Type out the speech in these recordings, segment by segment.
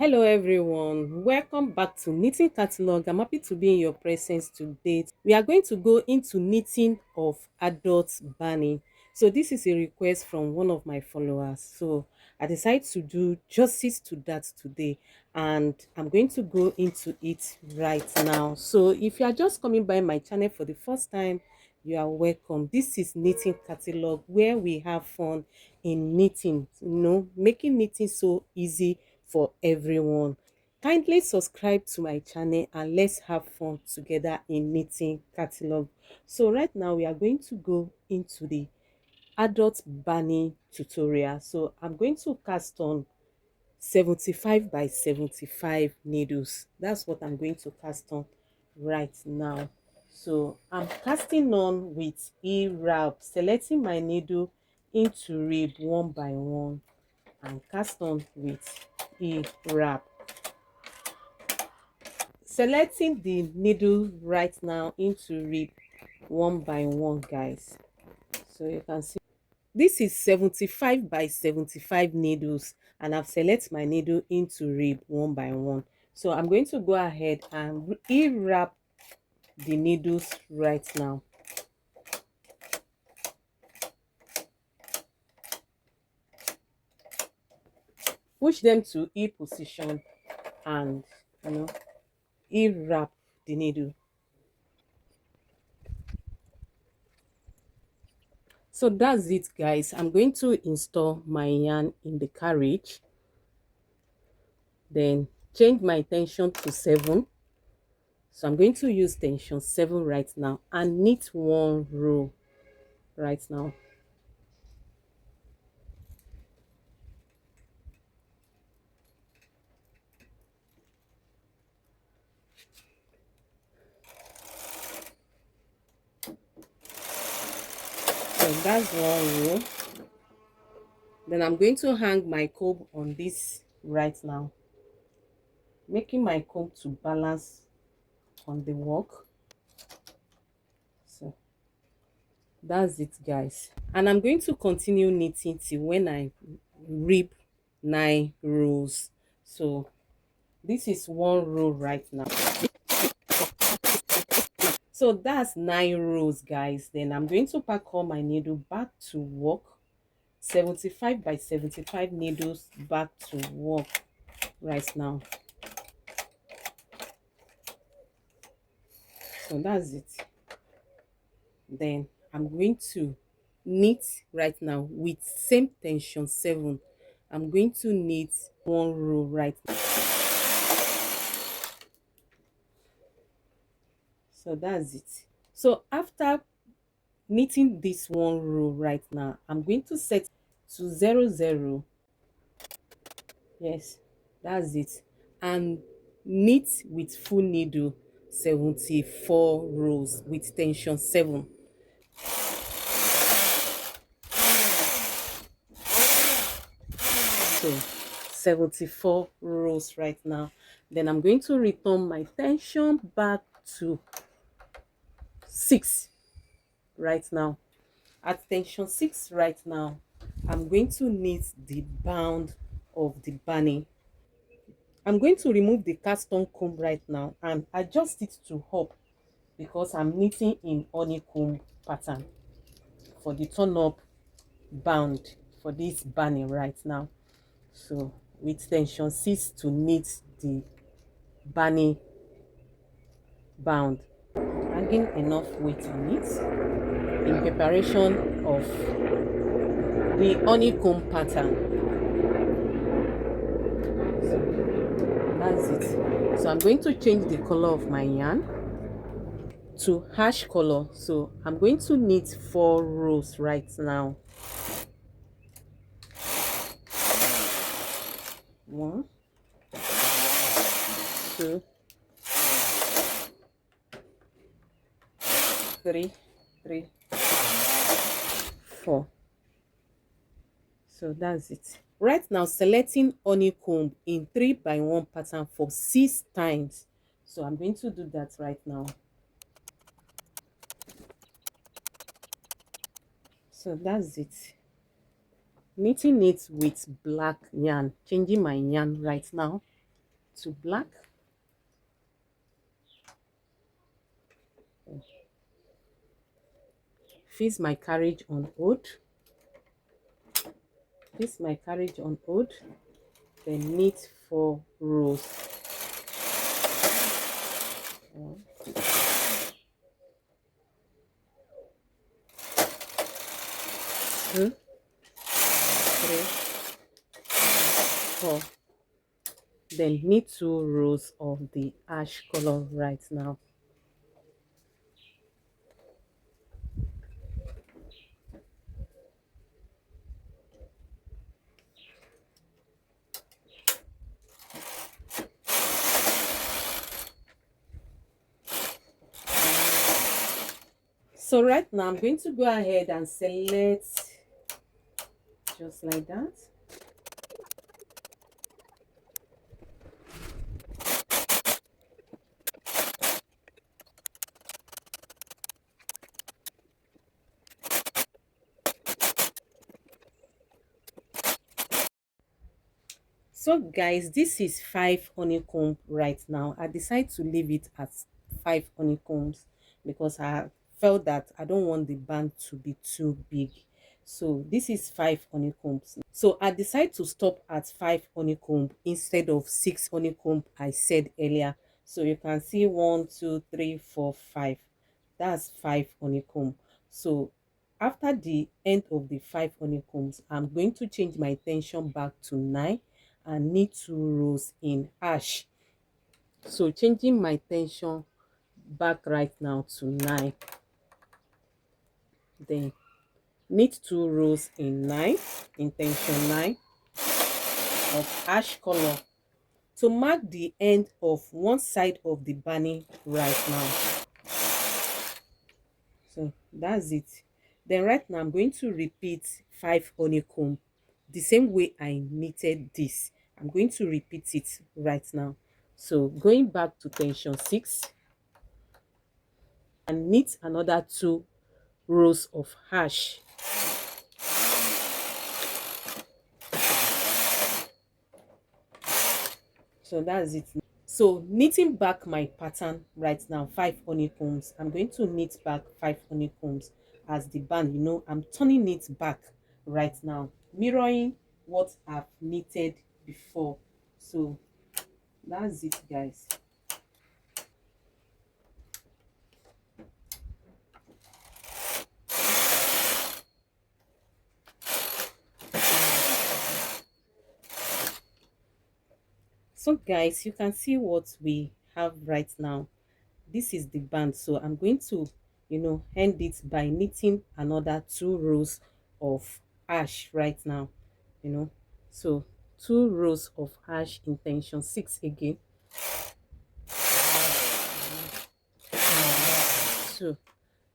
Hello everyone, welcome back to Knitting Catalog. I'm happy to be in your presence today. We are going to go into knitting of adult Bannie. So this is a request from one of my followers. So I decided to do justice to that today, and I'm going to go into it right now. So if you are just coming by my channel for the first time, you are welcome. This is Knitting Catalog, where we have fun in knitting, making knitting so easy for everyone. Kindly subscribe to my channel and let's have fun together in Knitting Catalog. So right now we are going to go into the adult Bannie tutorial. So I'm going to cast on 75 by 75 needles. That's what I'm going to cast on right now. So I'm casting on with E-wrap, selecting my needle into rib one by one and cast on with E-wrap. Selecting the needle right now into rib one by one, guys. So you can see this is 75 by 75 needles, and I've selected my needle into rib one by one. So I'm going to go ahead and wrap the needles right now. Push them to E position and wrap the needle. So that's it, guys. I'm going to install my yarn in the carriage, then change my tension to 7. So I'm going to use tension 7 right now and knit one row right now. So that's one row. Then I'm going to hang my comb on this right now, making my comb to balance on the work. So that's it, guys. And I'm going to continue knitting till when I rib 9 rows. So this is one row right now. So that's 9 rows, guys. Then I'm going to pack all my needle back to work. 75 by 75 needles back to work right now. So that's it. Then I'm going to knit right now with same tension 7. I'm going to knit one row right now. So that's it. So after knitting this one row right now, I'm going to set to 0 0. Yes, that's it. And knit with full needle 74 rows with tension 7. So 74 rows right now. Then I'm going to return my tension back to 6 right now. At tension 6 right now, I'm going to knit the bound of the Bannie. I'm going to remove the cast on comb right now and adjust it to up because I'm knitting in honeycomb pattern for the turn up bound for this Bannie right now. So with tension 6 to knit the Bannie bound, hanging enough weight on it in preparation of the honeycomb pattern. So that's it. So I'm going to change the color of my yarn to ash color. So I'm going to knit 4 rows right now. 1, 2, 3, 4. So that's it. Right now, selecting honeycomb in 3 by 1 pattern for 6 times. So I'm going to do that right now. So that's it. Knitting it with black yarn, changing my yarn right now. to black. Fix my carriage on odd. Fix my carriage on odd. Then knit 4 rows. 1, 2, 3, 4. Then knit 2 rows of the ash color right now. So right now I'm going to go ahead and select just like that. So guys, this is 5 honeycomb right now. I decided to leave it at 5 honeycombs because I felt that I don't want the band to be too big. So this is 5 honeycombs. So I decided to stop at 5 honeycomb instead of 6 honeycomb I said earlier. So you can see 1, 2, 3, 4, 5. That's 5 honeycomb. So after the end of the 5 honeycombs, I'm going to change my tension back to 9 and knit 2 rows in ash. So changing my tension back right now to 9, then knit 2 rows in 9, in tension 9 of ash color to mark the end of one side of the Bannie right now. So that's it. Then right now I'm going to repeat 5 honeycomb the same way I knitted this. I'm going to repeat it right now. So going back to tension 6 and knit another 2 rows of ash. So that's it. So knitting back my pattern right now, 5 honeycombs. I'm going to knit back 5 honeycombs as the band. You know, I'm turning it back right now, mirroring what I've knitted before. So that's it, guys. So guys, you can see what we have right now. This is the band. So I'm going to, you know, end it by knitting another 2 rows of ash right now, you know. So 2 rows of ash in tension 6 again.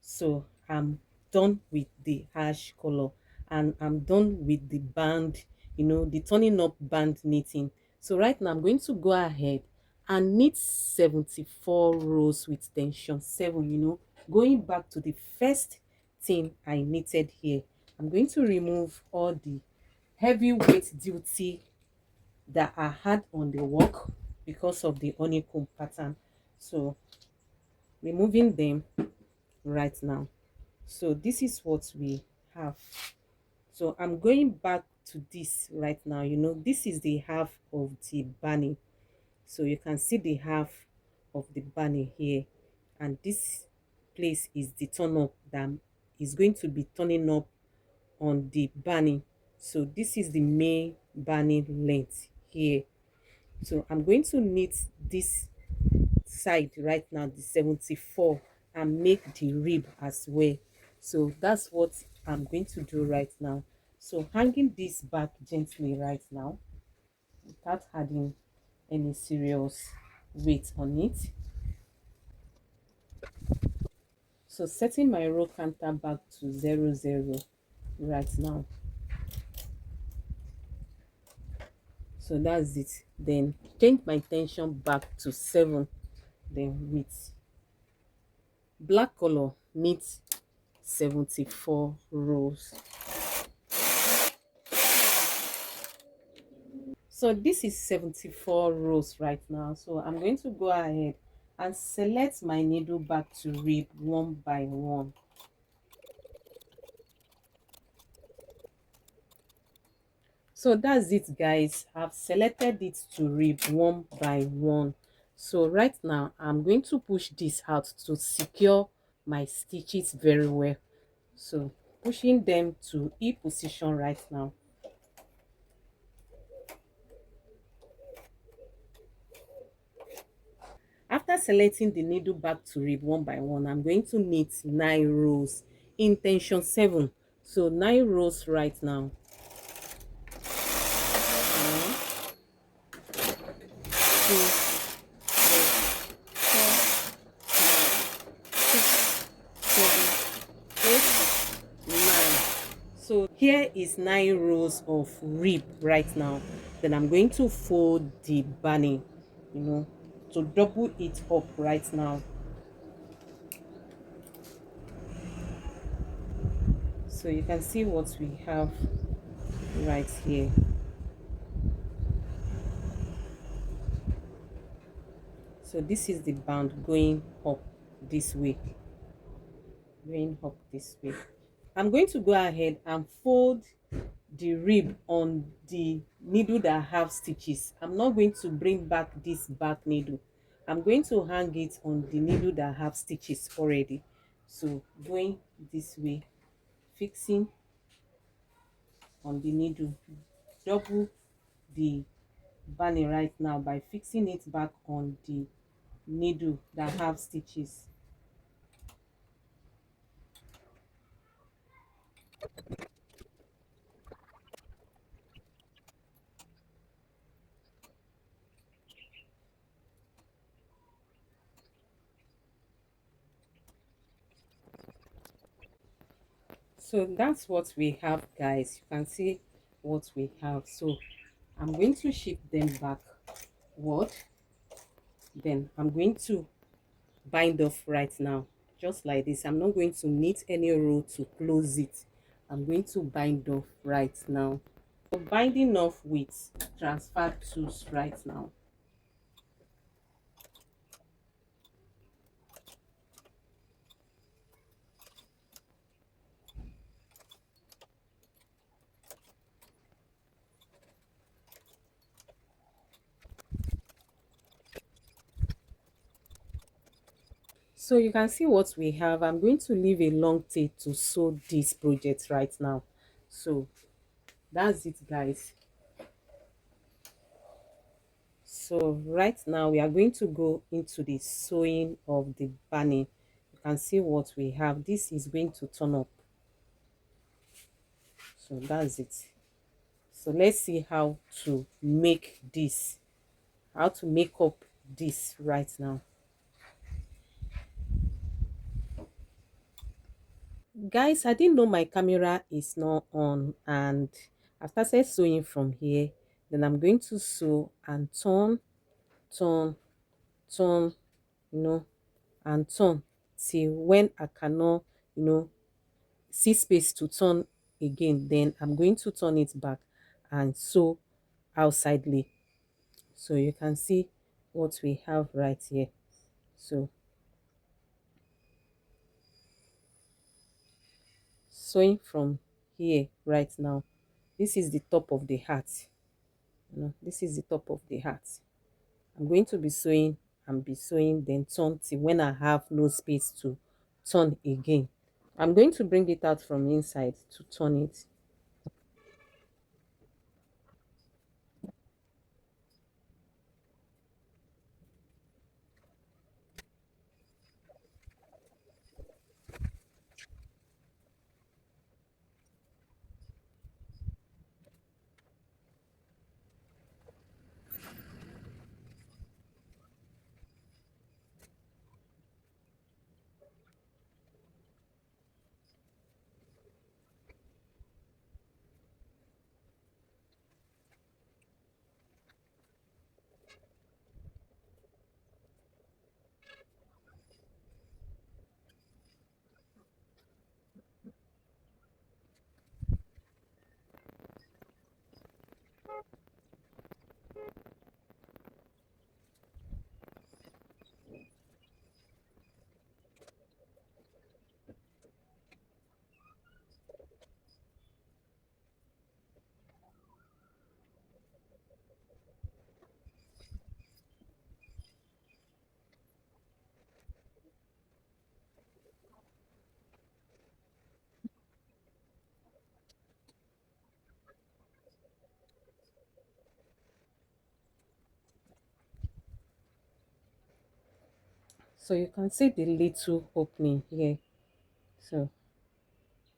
So I'm done with the ash color and I'm done with the band, you know, the turning up band knitting. So right now I'm going to go ahead and knit 74 rows with tension 7, you know, going back to the first thing I knitted here. I'm going to remove all the heavyweight duty that I had on the work because of the honeycomb pattern. So removing them right now. So this is what we have. So I'm going back to this right now. You know, this is the half of the Bannie. So you can see the half of the Bannie here, and this place is the turn up that is going to be turning up on the Bannie. So this is the main Bannie length here. So I'm going to knit this side right now, the 74, and make the rib as well. So that's what I'm going to do right now. So hanging this back gently right now without adding any serious weight on it. So setting my row counter back to 0 0 right now. So that's it. Then change my tension back to 7. Then with black color, knit 74 rows. So this is 74 rows right now. So I'm going to go ahead and select my needle back to rib one by one. So that's it, guys. I've selected it to rib one by one. So right now I'm going to push this out to secure my stitches very well. So pushing them to E position right now. After selecting the needle back to rib one by one, I'm going to knit 9 rows in tension 7. So 9 rows right now. 1, 2, 3, 4, 5, 6, 7, 8, 9. So here is 9 rows of rib right now. Then I'm going to fold the Bannie, to double it up right now. So you can see what we have right here. So this is the band going up this way, going up this way. I'm going to go ahead and fold the rib on the needle that have stitches. I'm not going to bring back this back needle. I'm going to hang it on the needle that have stitches already. So going this way, fixing on the needle, double the Bannie right now by fixing it back on the needle that have stitches. So that's what we have, guys. You can see what we have. So I'm going to shift them backward. Then I'm going to bind off right now, just like this. I'm not going to knit any row to close it. I'm going to bind off right now. So binding off with transfer tools right now. So you can see what we have. I'm going to leave a long tail to sew this project right now. So that's it, guys. So right now we are going to go into the sewing of the Bannie. You can see what we have. This is going to turn up. So that's it. So let's see how to make this, how to make up this right now. Guys, I didn't know my camera is not on, and I started sewing from here. Then I'm going to sew and turn, turn, turn, you know, and turn till when I cannot, see space to turn again. Then I'm going to turn it back and sew outsidely. So you can see what we have right here. So sewing from here right now. This is the top of the hat. This is the top of the hat. I'm going to be sewing and be sewing, then turn till when I have no space to turn again. I'm going to bring it out from inside to turn it. So you can see the little opening here. So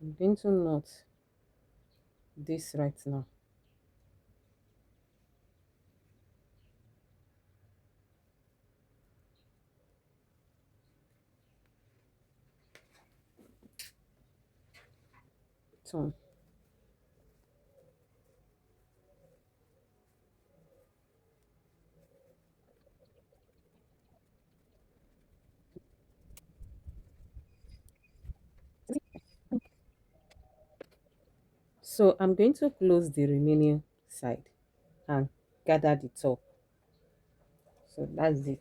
I'm going to knot this right now. So so I'm going to close the remaining side and gather the top. So that's it.